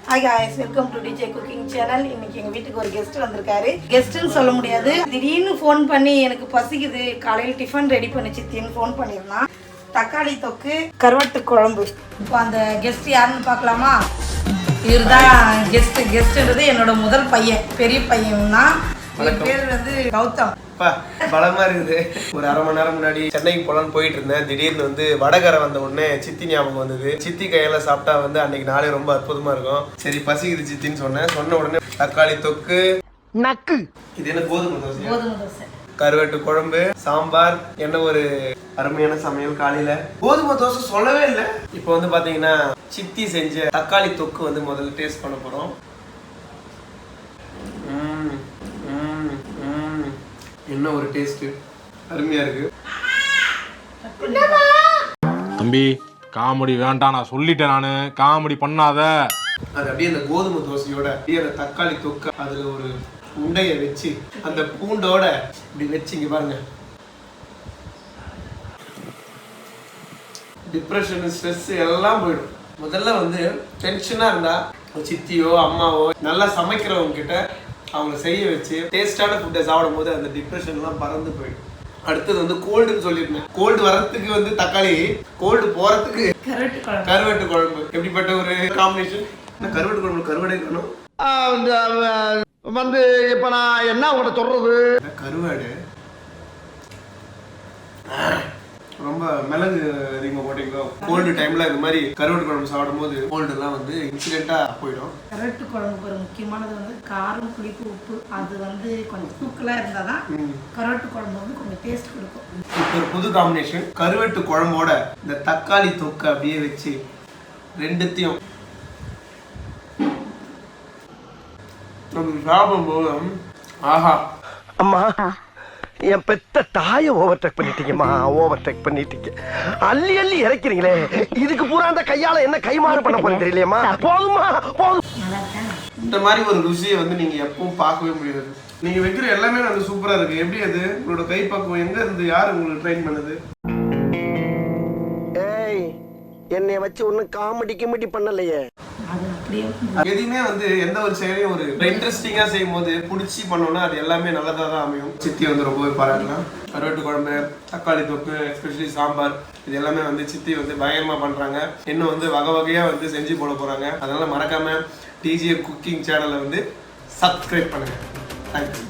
Hi guys, welcome to DJ Cooking Channel. இன்னைக்கு எங்க வீட்டுக்கு ஒரு கெஸ்ட் வந்திருக்காரு. கெஸ்ட்னு சொல்ல முடியாது. திடீர்னு ஃபோன் பண்ணி எனக்கு பசிக்குது, காலையில டிஃபன் ரெடி பண்ணி சித்தின்னு ஃபோன் பண்ணிருந்தான். தக்காளி தொக்கு, கருவாட்டு குழம்பு. இப்போ அந்த கெஸ்ட் யாருன்னு பார்க்கலாமா? இவர்தான் கெஸ்ட்ன்றது என்னோட முதல் பையன், பெரிய பையன் தான். பேர் வந்து கௌதம். பலமா இருக்குது. ஒரு அரை மணி நேரம் முன்னாடி சென்னைக்கு போலான்னு போயிட்டு இருந்தேன். திடீர்னு வந்து வடகரை வந்த உடனே சித்தி ஞாபகம் வந்தது. சித்தி கையில சாப்பிட்டா வந்து அன்னைக்கு நாளே ரொம்ப அற்புதமா இருக்கும். சரி பசிக்குது சித்தின்னு சொன்ன உடனே தக்காளி தொக்கு, நக்கு, இது என்ன கோதுமை தோசை, கருவாட்டு குழம்பு, சாம்பார், என்ன ஒரு அருமையான சமையல் காலையில. கோதுமை தோசை சொல்லவே இல்லை. இப்போ வந்து பாத்தீங்கன்னா சித்தி செஞ்ச தக்காளி தொக்கு வந்து முதல்ல டேஸ்ட் பண்ண போறோம். என்ன ஒரு டேஸ்ட், அருமையா இருக்கு. தம்பி காமெடி வேண்டாம், நான் சொல்லிட்டேன். நானு காமெடி பண்ணாத. அது அப்படியே அந்த கோதுமை தோசையோட அப்படியே அந்த தக்காளி தொக்கு அதுல ஒரு உண்டைய வச்சு அந்த பூண்டோட இப்படி வச்சுங்க பாருங்க. டிப்ரெஷன், ஸ்ட்ரெஸ் எல்லாம் போயிடும். முதல்ல வந்து டென்ஷனா இருந்தா சித்தியோ அம்மாவோ நல்லா சமைக்கிறவங்க கிட்ட அவங்க செய்ய வச்சு டேஸ்டான ஃபுட்டை சாப்பிடும் போது அந்த டிப்ரெஷன்லாம் பறந்து போயிடும். அடுத்தது வந்து கோல்டுன்னு சொல்லியிருந்தேன். கோல்டு வரத்துக்கு வந்து தக்காளி, கோல்டு போறதுக்கு கருவாட்டு குழம்பு. எப்படிப்பட்ட ஒரு காம்பினேஷன்! கருவாட்டு குழம்பு கருவாடே காணும் வந்து இப்ப நான் என்ன உங்கள்கிட்ட சொல்றது. கருவாடு ரொம்ப மிளகு அதிகமாக போட்டீங்களோ கோல்டு டைம்ல இந்த மாதிரி கருவாட்டு குழம்பு சாப்பிடும் போது கோல்டு எல்லாம் வந்து இன்சிடென்ட்டா போயிடும். கருவாட்டு குழம்புக்கு ஒரு முக்கியமானது வந்து காரம், புளிப்பு, உப்பு. அது வந்து கொஞ்சம் தூக்கலா இருந்தாதான் கருவாட்டு குழம்பு வந்து கொஞ்சம் டேஸ்ட் கொடுக்கும். இப்போ ஒரு புது காம்பினேஷன், கருவாட்டு குழம்போட இந்த தக்காளி தொக்கு அப்படியே வச்சு ரெண்டுத்தையும் சாப்பிடும் போது ஆஹா. அம்மா, என் பெத்த தாயை ஓவர்டேக் பண்ணிட்டீங்கம்மா, ஓவர்டேக் பண்ணிட்டீங்க. அள்ளி அள்ளி இறக்கிறீங்களே, இதுக்கு பூரா அந்த கையால என்ன கைமாறு பண்ண போறேன் தெரியலையம்மா. போதுமா போதும். இந்த மாதிரி ஒரு ருசியை வந்து நீங்க எப்பவும் பார்க்கவே முடியாது. நீங்க வைக்கிற எல்லாமே வந்து சூப்பரா இருக்கு. எப்படி அது உங்களோட கை பக்குவம் எங்க இருந்து, யாரு உங்களுக்கு ட்ரெயின் பண்ணது? ஏய், என்னைய வச்சு ஒன்னும் காமெடி கிமெடி பண்ணலையே. எதுவுமே வந்து எந்த ஒரு செயலையும் ஒரு இன்ட்ரெஸ்டிங்கா செய்யும் போது பிடிச்சி பண்ணோம்னா அது எல்லாமே நல்லதா தான் அமையும். சித்தி வந்து ரொம்பவே பாராட்டலாம். கருவாட்டு குழம்பு, தக்காளி தொக்கு, எஸ்பெஷலி சாம்பார், இது எல்லாமே வந்து சித்தி வந்து பயங்கரமா பண்றாங்க. இன்னும் வந்து வகை வகையா வந்து செஞ்சு போட போறாங்க. அதனால மறக்காம டிஜே குக்கிங் சேனலை வந்து சப்ஸ்கிரைப் பண்ணுங்க. தேங்க்யூ.